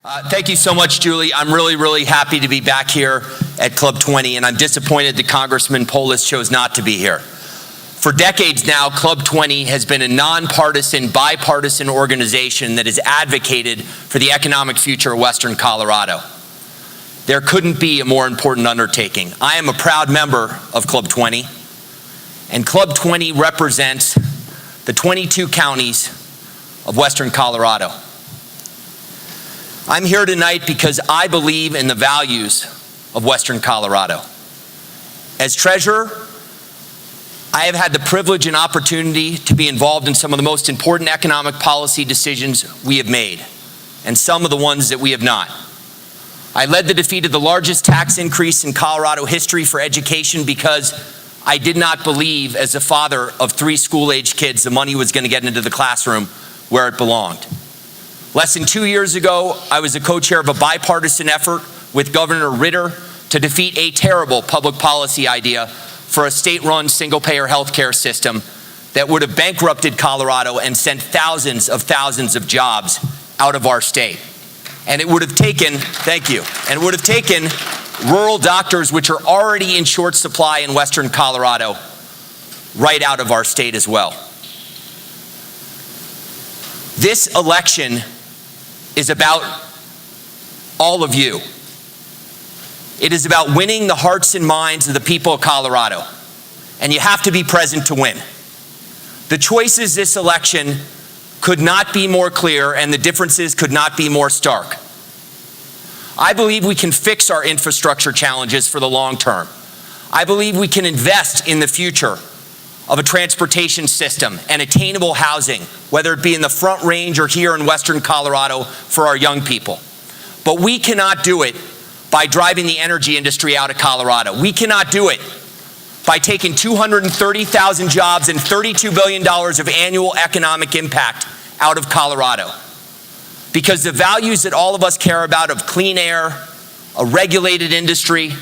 Thank you so much, Julie. I'm really happy to be back here at Club 20, and I'm disappointed that Congressman Polis chose not to be here. For decades now, Club 20 has been a nonpartisan, bipartisan organization that has advocated for the economic future of Western Colorado. There couldn't be a more important undertaking. I am a proud member of Club 20, and Club 20 represents the 22 counties of Western Colorado. I'm here tonight because I believe in the values of Western Colorado. As treasurer, I have had the privilege and opportunity to be involved in some of the most important economic policy decisions we have made, and some of the ones that we have not. I led the defeat of the largest tax increase in Colorado history for education because I did not believe, as a father of 3 school-age kids, the money was going to get into the classroom where it belonged. Less than 2 years ago, I was a co-chair of a bipartisan effort with Governor Ritter to defeat a terrible public policy idea for a state-run single-payer healthcare system that would have bankrupted Colorado and sent thousands of jobs out of our state. And it would have taken, rural doctors, which are already in short supply in Western Colorado, right out of our state as well. This election is about all of you. It is about winning the hearts and minds of the people of Colorado, and you have to be present to win. The choices this election could not be more clear, and the differences could not be more stark. I believe we can fix our infrastructure challenges for the long term. I believe we can invest in the future of a transportation system and attainable housing, whether it be in the Front Range or here in Western Colorado for our young people. But we cannot do it by driving the energy industry out of Colorado. We cannot do it by taking 230,000 jobs and $32 billion of annual economic impact out of Colorado. Because the values that all of us care about of clean air, a regulated industry,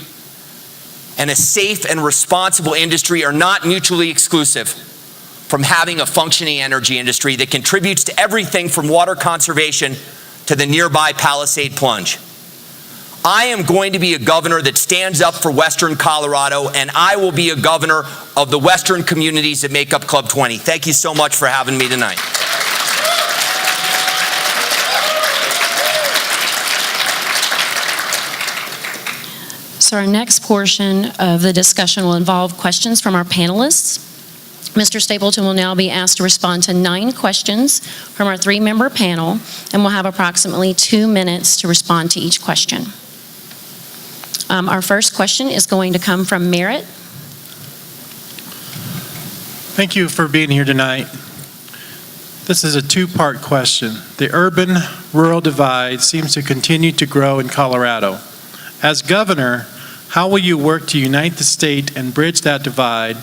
and a safe and responsible industry are not mutually exclusive from having a functioning energy industry that contributes to everything from water conservation to the nearby Palisade Plunge. I am going to be a governor that stands up for Western Colorado, and I will be a governor of the Western communities that make up Club 20. Thank you so much for having me tonight. So our next portion of the discussion will involve questions from our panelists. Mr. Stapleton will now be asked to respond to 9 questions from our 3-member panel, and we'll have approximately 2 minutes to respond to each question. Our first question is going to come from Merritt. Thank you for being here tonight. This is a 2-part question. The urban-rural divide seems to continue to grow in Colorado. As governor, how will you work to unite the state and bridge that divide?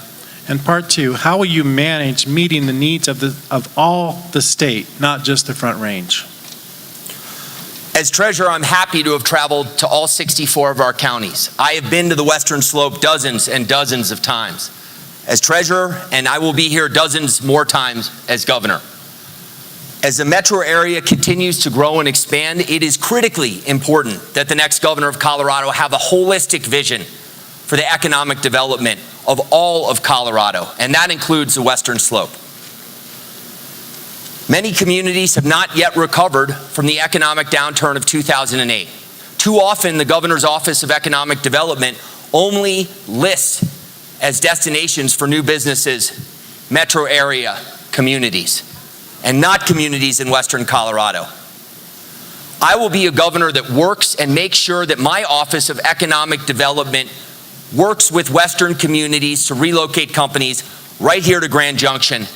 And part 2, how will you manage meeting the needs of all the state, not just the Front Range? As treasurer, I'm happy to have traveled to all 64 of our counties. I have been to the Western Slope dozens and dozens of times as treasurer, and I will be here dozens more times as governor. As the metro area continues to grow and expand, it is critically important that the next governor of Colorado have a holistic vision for the economic development of all of Colorado, and that includes the Western Slope. Many communities have not yet recovered from the economic downturn of 2008. Too often, the Governor's Office of Economic Development only lists as destinations for new businesses metro area communities, and not communities in Western Colorado. I will be a governor that works and makes sure that my Office of Economic Development works with Western communities to relocate companies right here to Grand Junction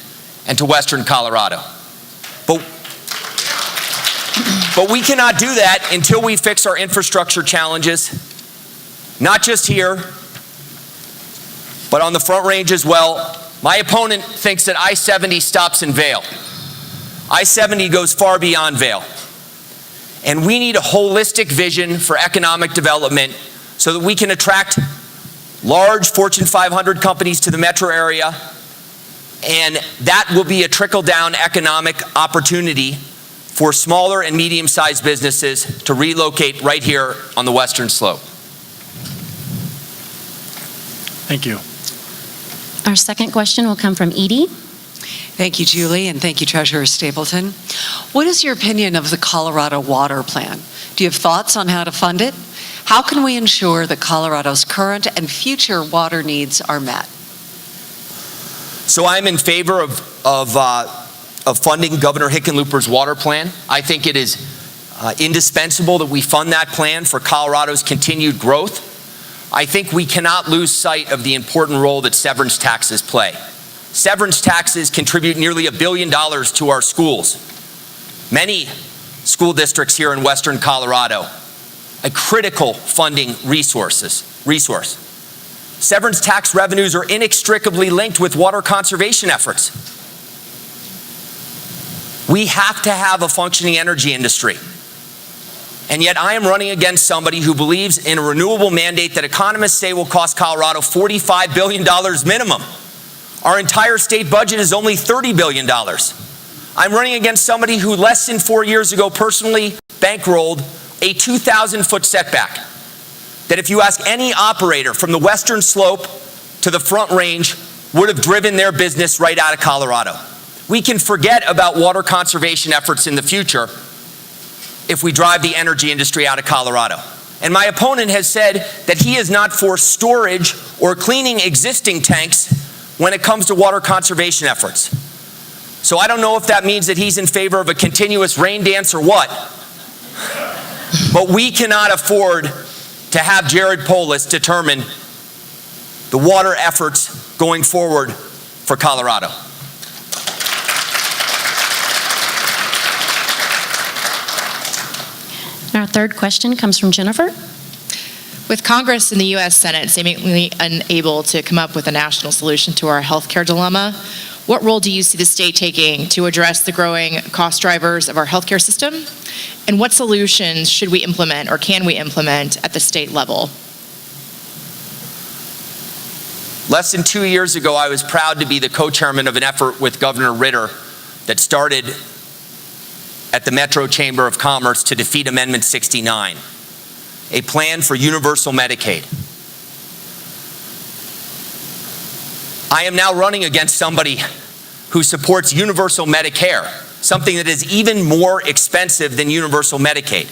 and to Western Colorado. But we cannot do that until we fix our infrastructure challenges, not just here, but on the Front Range as well. My opponent thinks that I-70 stops in Vail. I-70 goes far beyond Vail. And we need a holistic vision for economic development so that we can attract large Fortune 500 companies to the metro area, and that will be a trickle-down economic opportunity for smaller and medium-sized businesses to relocate right here on the western slope. Thank you. Our second question will come from Edie. Thank you, Julie, and thank you, Treasurer Stapleton. What is your opinion of the Colorado Water Plan? Do you have thoughts on how to fund it? How can we ensure that Colorado's current and future water needs are met? So I'm in favor of funding Governor Hickenlooper's water plan. I think it is indispensable that we fund that plan for Colorado's continued growth. I think we cannot lose sight of the important role that severance taxes play. Severance taxes contribute nearly $1 billion to our schools. Many school districts here in western Colorado, a critical funding resource. Severance tax revenues are inextricably linked with water conservation efforts. We have to have a functioning energy industry. And yet I am running against somebody who believes in a renewable mandate that economists say will cost Colorado $45 billion minimum. Our entire state budget is only $30 billion. I'm running against somebody who less than 4 years ago personally bankrolled a 2,000-foot setback. That if you ask any operator from the western slope to the Front Range would have driven their business right out of Colorado. We can forget about water conservation efforts in the future if we drive the energy industry out of Colorado. And my opponent has said that he is not for storage or cleaning existing tanks when it comes to water conservation efforts. So I don't know if that means that he's in favor of a continuous rain dance or what, but we cannot afford to have Jared Polis determine the water efforts going forward for Colorado. Our third question comes from Jennifer. With Congress and the U.S. Senate seemingly unable to come up with a national solution to our healthcare dilemma, what role do you see the state taking to address the growing cost drivers of our healthcare system? And what solutions should we implement or can we implement at the state level? Less than 2 years ago, I was proud to be the co-chairman of an effort with Governor Ritter that started at the Metro Chamber of Commerce to defeat Amendment 69, a plan for universal Medicaid. I am now running against somebody who supports universal Medicare, something that is even more expensive than universal Medicaid.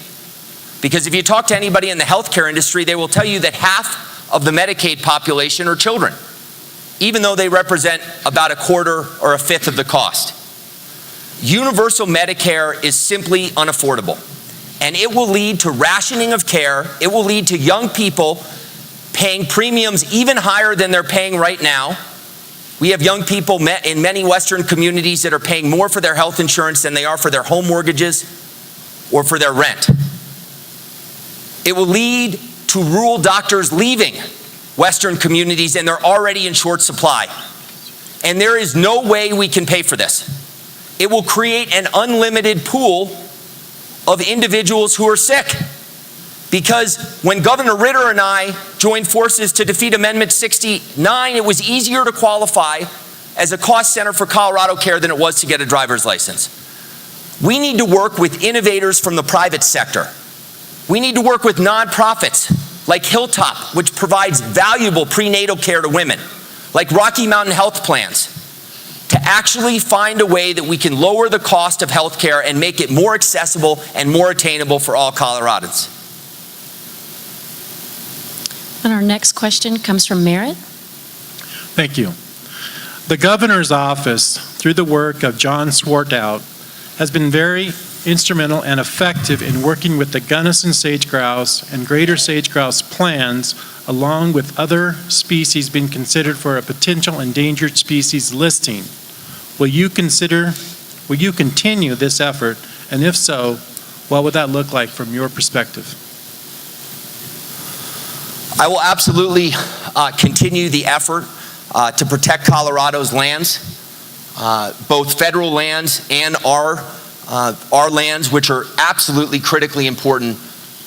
Because if you talk to anybody in the healthcare industry, they will tell you that half of the Medicaid population are children, even though they represent about a quarter or a fifth of the cost. Universal Medicare is simply unaffordable, and it will lead to rationing of care. It will lead to young people paying premiums even higher than they're paying right now. We have young people in many Western communities that are paying more for their health insurance than they are for their home mortgages or for their rent. It will lead to rural doctors leaving Western communities, and they're already in short supply. And there is no way we can pay for this. It will create an unlimited pool of individuals who are sick. Because when Governor Ritter and I joined forces to defeat Amendment 69, it was easier to qualify as a cost center for Colorado Care than it was to get a driver's license. We need to work with innovators from the private sector. We need to work with nonprofits like Hilltop, which provides valuable prenatal care to women, like Rocky Mountain Health Plans, to actually find a way that we can lower the cost of health care and make it more accessible and more attainable for all Coloradans. And our next question comes from Merritt. Thank you. The governor's office, through the work of John Swartout, has been very instrumental and effective in working with the Gunnison sage-grouse and greater sage-grouse plans, along with other species being considered for a potential endangered species listing. Will you continue this effort? And if so, what would that look like from your perspective? I will absolutely continue the effort to protect Colorado's lands, both federal lands and our lands, which are absolutely critically important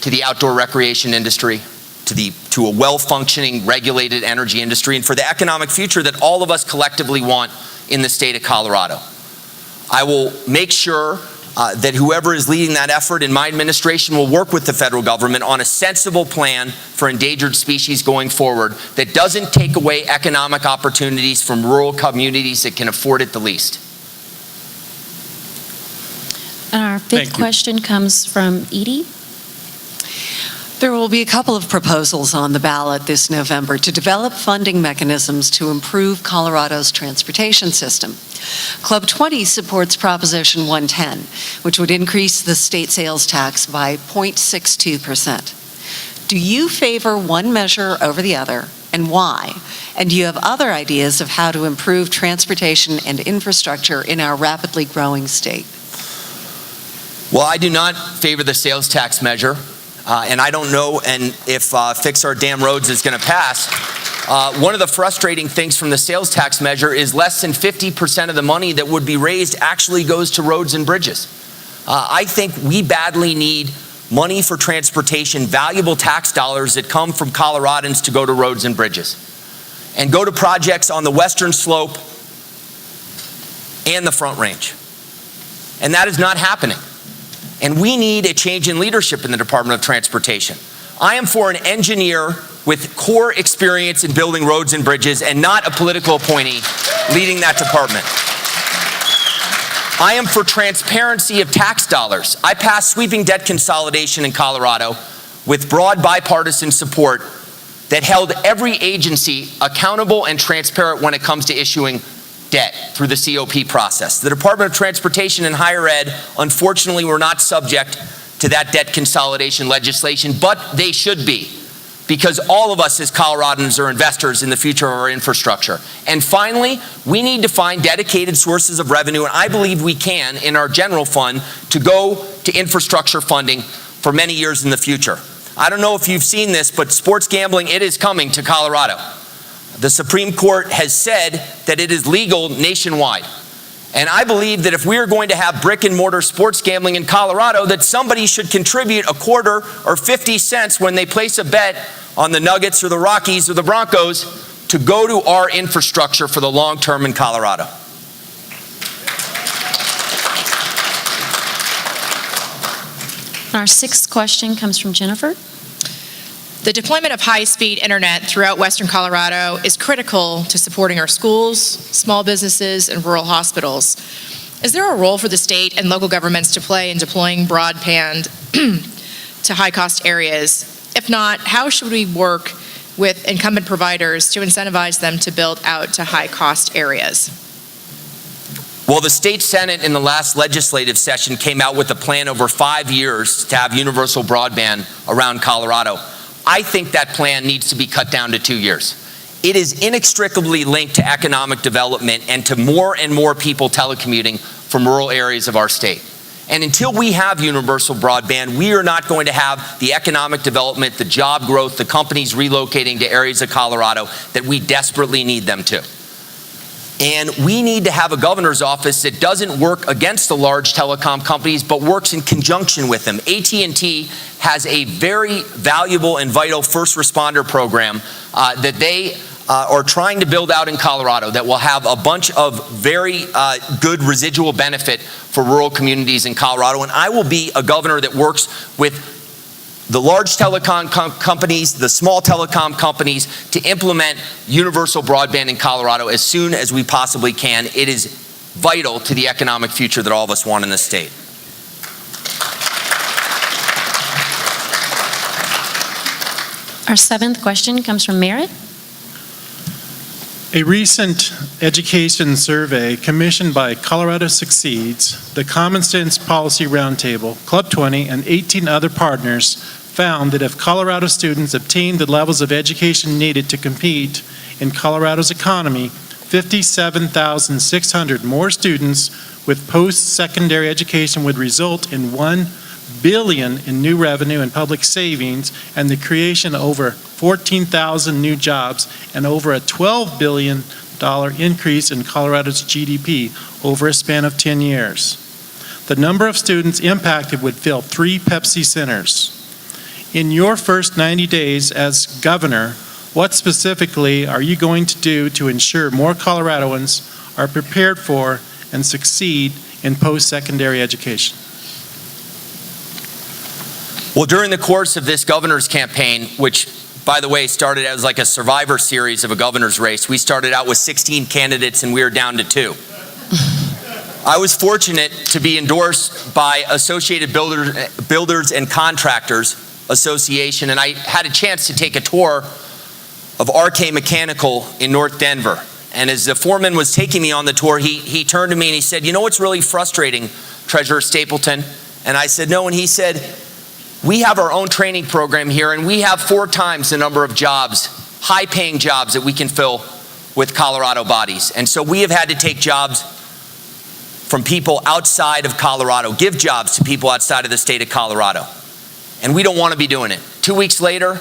to the outdoor recreation industry, to a well-functioning, regulated energy industry, and for the economic future that all of us collectively want in the state of Colorado. I will make sure that whoever is leading that effort in my administration will work with the federal government on a sensible plan for endangered species going forward that doesn't take away economic opportunities from rural communities that can afford it the least. And our Thank fifth you. question comes from Edie. There will be a couple of proposals on the ballot this November to develop funding mechanisms to improve Colorado's transportation system. Club 20 supports Proposition 110, which would increase the state sales tax by 0.62%. Do you favor one measure over the other, and why? And do you have other ideas of how to improve transportation and infrastructure in our rapidly growing state? Well, I do not favor the sales tax measure, and I don't know if Fix Our Damn Roads is going to pass. One of the frustrating things from the sales tax measure is less than 50% of the money that would be raised actually goes to roads and bridges. I think we badly need money for transportation, valuable tax dollars that come from Coloradans to go to roads and bridges, and go to projects on the western slope and the Front Range. And that is not happening. And we need a change in leadership in the Department of Transportation. I am for an engineer with core experience in building roads and bridges and not a political appointee leading that department. I am for transparency of tax dollars. I passed sweeping debt consolidation in Colorado with broad bipartisan support that held every agency accountable and transparent when it comes to issuing debt through the COP process. The Department of Transportation and Higher Ed, unfortunately, were not subject to that debt consolidation legislation, but they should be, because all of us as Coloradans are investors in the future of our infrastructure. And finally, we need to find dedicated sources of revenue, and I believe we can in our general fund, to go to infrastructure funding for many years in the future. I don't know if you've seen this, but sports gambling, it is coming to Colorado. The Supreme Court has said that it is legal nationwide. And I believe that if we are going to have brick and mortar sports gambling in Colorado, that somebody should contribute a quarter or 50 cents when they place a bet on the Nuggets or the Rockies or the Broncos to go to our infrastructure for the long term in Colorado. Our sixth question comes from Jennifer. The deployment of high-speed internet throughout Western Colorado is critical to supporting our schools, small businesses, and rural hospitals. Is there a role for the state and local governments to play in deploying broadband to high-cost areas? If not, how should we work with incumbent providers to incentivize them to build out to high-cost areas? Well, the state Senate in the last legislative session came out with a plan over 5 years to have universal broadband around Colorado. I think that plan needs to be cut down to 2 years. It is inextricably linked to economic development and to more and more people telecommuting from rural areas of our state. And until we have universal broadband, we are not going to have the economic development, the job growth, the companies relocating to areas of Colorado that we desperately need them to. And we need to have a governor's office that doesn't work against the large telecom companies, but works in conjunction with them. AT&T has a very valuable and vital first responder program that they are trying to build out in Colorado that will have a bunch of very good residual benefit for rural communities in Colorado. And I will be a governor that works with the large telecom companies, the small telecom companies, to implement universal broadband in Colorado as soon as we possibly can. It is vital to the economic future that all of us want in this state. Our seventh question comes from Merritt. A recent education survey commissioned by Colorado Succeeds, the Common Sense Policy Roundtable, Club 20, and 18 other partners found that if Colorado students obtained the levels of education needed to compete in Colorado's economy, 57,600 more students with post-secondary education would result in $1 billion in new revenue and public savings and the creation of over 14,000 new jobs and over a $12 billion increase in Colorado's GDP over a span of 10 years. The number of students impacted would fill 3 Pepsi centers. In your first 90 days as governor, what specifically are you going to do to ensure more Coloradoans are prepared for and succeed in post-secondary education? Well, during the course of this governor's campaign, which, by the way, started as like a survivor series of a governor's race, we started out with 16 candidates and we are down to 2. I was fortunate to be endorsed by Associated Builders and Contractors Association, and I had a chance to take a tour of RK Mechanical in North Denver. And as the foreman was taking me on the tour, he turned to me and he said, "You know what's really frustrating, Treasurer Stapleton?" And I said, "No," and he said, "We have our own training program here, and we have 4 times the number of jobs, high-paying jobs that we can fill with Colorado bodies. And so we have had to take jobs from people outside of Colorado, give jobs to people outside of the state of Colorado. And we don't want to be doing it." 2 weeks later,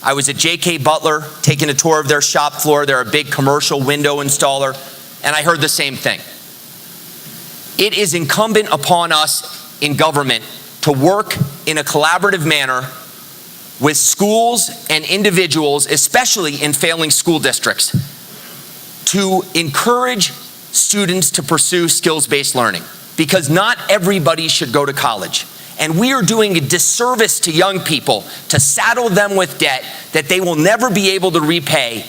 I was at J.K. Butler taking a tour of their shop floor. They're a big commercial window installer, and I heard the same thing. It is incumbent upon us in government to work in a collaborative manner with schools and individuals, especially in failing school districts, to encourage students to pursue skills-based learning, because not everybody should go to college. And we are doing a disservice to young people to saddle them with debt that they will never be able to repay,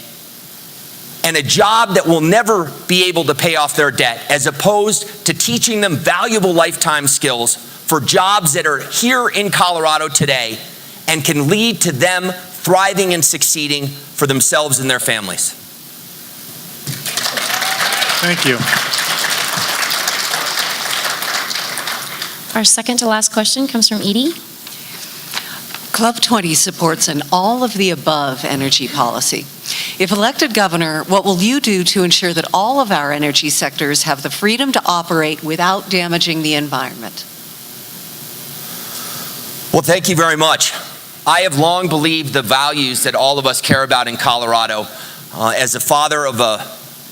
and a job that will never be able to pay off their debt, as opposed to teaching them valuable lifetime skills for jobs that are here in Colorado today and can lead to them thriving and succeeding for themselves and their families. Thank you. Our second to last question comes from Edie. Club 20 supports an all-of-the-above energy policy. If elected governor, what will you do to ensure that all of our energy sectors have the freedom to operate without damaging the environment? Well, thank you very much. I have long believed the values that all of us care about in Colorado. As a father of a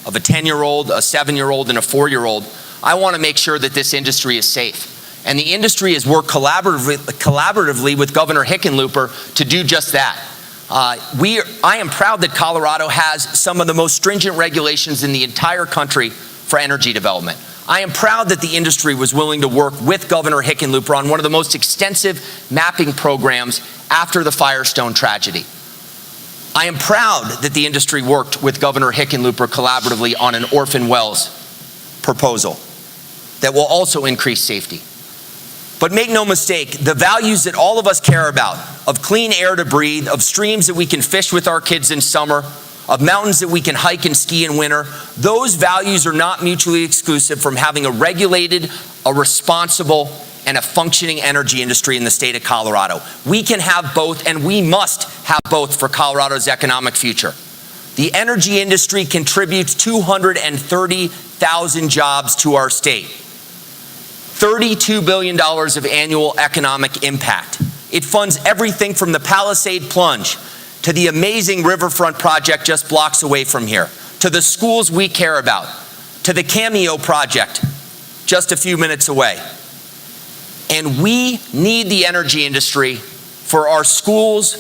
10-year-old, a 7-year-old, and a 4-year-old, I want to make sure that this industry is safe. And the industry has worked collaboratively with Governor Hickenlooper to do just that. I am proud that Colorado has some of the most stringent regulations in the entire country for energy development. I am proud that the industry was willing to work with Governor Hickenlooper on one of the most extensive mapping programs after the Firestone tragedy. I am proud that the industry worked with Governor Hickenlooper collaboratively on an orphan wells proposal that will also increase safety. But make no mistake, the values that all of us care about, of clean air to breathe, of streams that we can fish with our kids in summer, of mountains that we can hike and ski in winter, those values are not mutually exclusive from having a regulated, a responsible, and a functioning energy industry in the state of Colorado. We can have both, and we must have both for Colorado's economic future. The energy industry contributes 230,000 jobs to our state. $32 billion of annual economic impact. It funds everything from the Palisade Plunge to the amazing riverfront project just blocks away from here, to the schools we care about, to the Cameo project just a few minutes away. And we need the energy industry for our schools,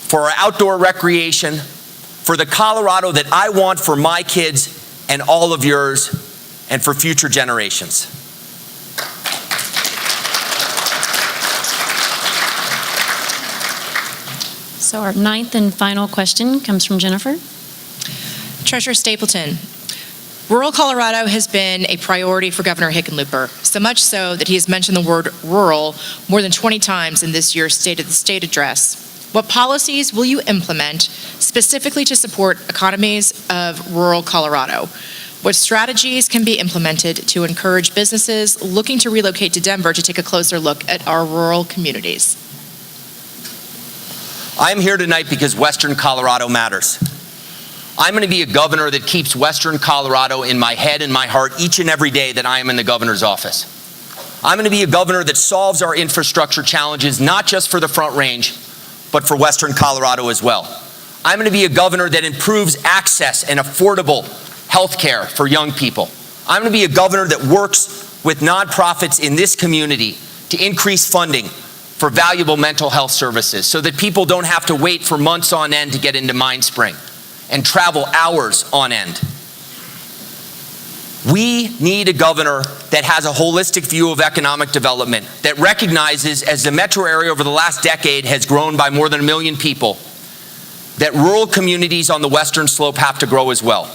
for our outdoor recreation, for the Colorado that I want for my kids and all of yours, and for future generations. So our ninth and final question comes from Jennifer. Treasurer Stapleton, rural Colorado has been a priority for Governor Hickenlooper, so much so that he has mentioned the word rural more than 20 times in this year's State of the State address. What policies will you implement specifically to support economies of rural Colorado? What strategies can be implemented to encourage businesses looking to relocate to Denver to take a closer look at our rural communities? I'm here tonight because Western Colorado matters. I'm going to be a governor that keeps Western Colorado in my head and my heart each and every day that I am in the governor's office. I'm going to be a governor that solves our infrastructure challenges, not just for the Front Range, but for Western Colorado as well. I'm going to be a governor that improves access and affordable health care for young people. I'm going to be a governor that works with nonprofits in this community to increase funding for valuable mental health services so that people don't have to wait for months on end to get into Mind Spring and travel hours on end. We need a governor that has a holistic view of economic development, that recognizes, as the metro area over the last decade has grown by more than 1 million people, that rural communities on the western slope have to grow as well.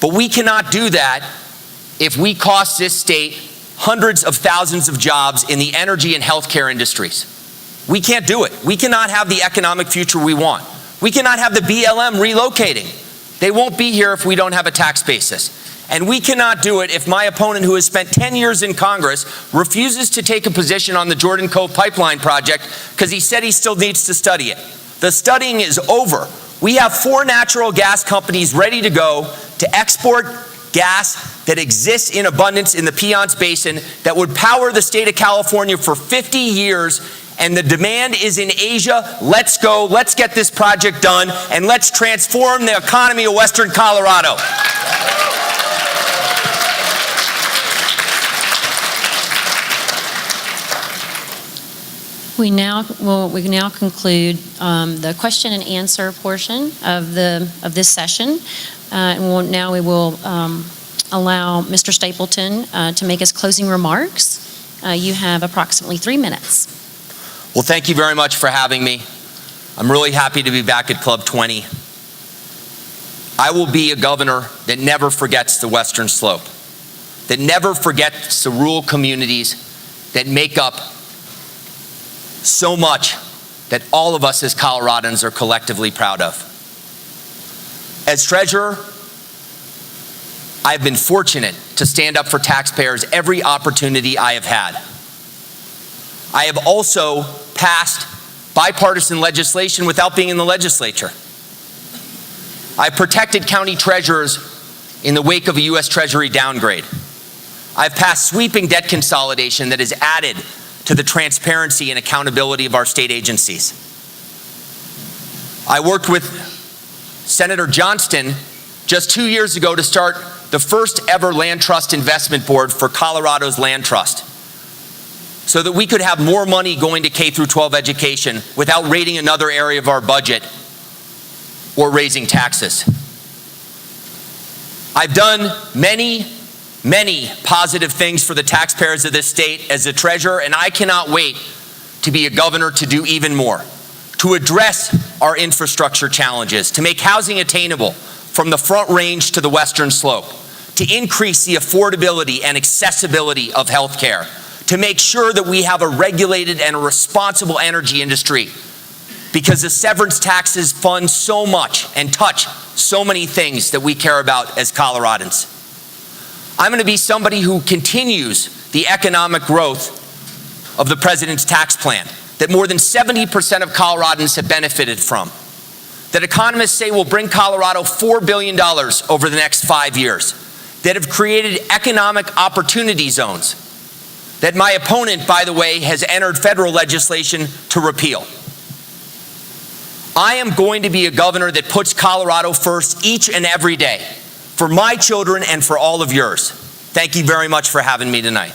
But we cannot do that if we cost this state hundreds of thousands of jobs in the energy and healthcare industries. We can't do it. We cannot have the economic future we want. We cannot have the BLM relocating. They won't be here if we don't have a tax basis. And we cannot do it if my opponent, who has spent 10 years in Congress, refuses to take a position on the Jordan Cove pipeline project because he said he still needs to study it. The studying is over. We have 4 natural gas companies ready to go to export gas that exists in abundance in the Piceance Basin that would power the state of California for 50 years, and the demand is in Asia. Let's go, let's get this project done, and let's transform the economy of Western Colorado. We now conclude the question and answer portion of this session. And we will allow Mr. Stapleton to make his closing remarks. You have approximately 3 minutes. Well, thank you very much for having me. I'm really happy to be back at Club 20. I will be a governor that never forgets the western slope, that never forgets the rural communities that make up so much that all of us as Coloradans are collectively proud of. As treasurer, I've been fortunate to stand up for taxpayers every opportunity I have had. I have also passed bipartisan legislation without being in the legislature. I've protected county treasurers in the wake of a U.S. Treasury downgrade. I've passed sweeping debt consolidation that has added to the transparency and accountability of our state agencies. I worked with Senator Johnston just 2 years ago to start the first ever land trust investment board for Colorado's land trust, so that we could have more money going to K through 12 education without raiding another area of our budget or raising taxes. I've done many positive things for the taxpayers of this state as a treasurer, and I cannot wait to be a governor to do even more, to address our infrastructure challenges, to make housing attainable from the Front Range to the western slope, to increase the affordability and accessibility of health care, to make sure that we have a regulated and a responsible energy industry, because the severance taxes fund so much and touch so many things that we care about as Coloradans. I'm going to be somebody who continues the economic growth of the president's tax plan that more than 70% of Coloradans have benefited from, that economists say will bring Colorado $4 billion over the next 5 years, that have created economic opportunity zones, that my opponent, by the way, has entered federal legislation to repeal. I am going to be a governor that puts Colorado first each and every day, for my children and for all of yours. Thank you very much for having me tonight.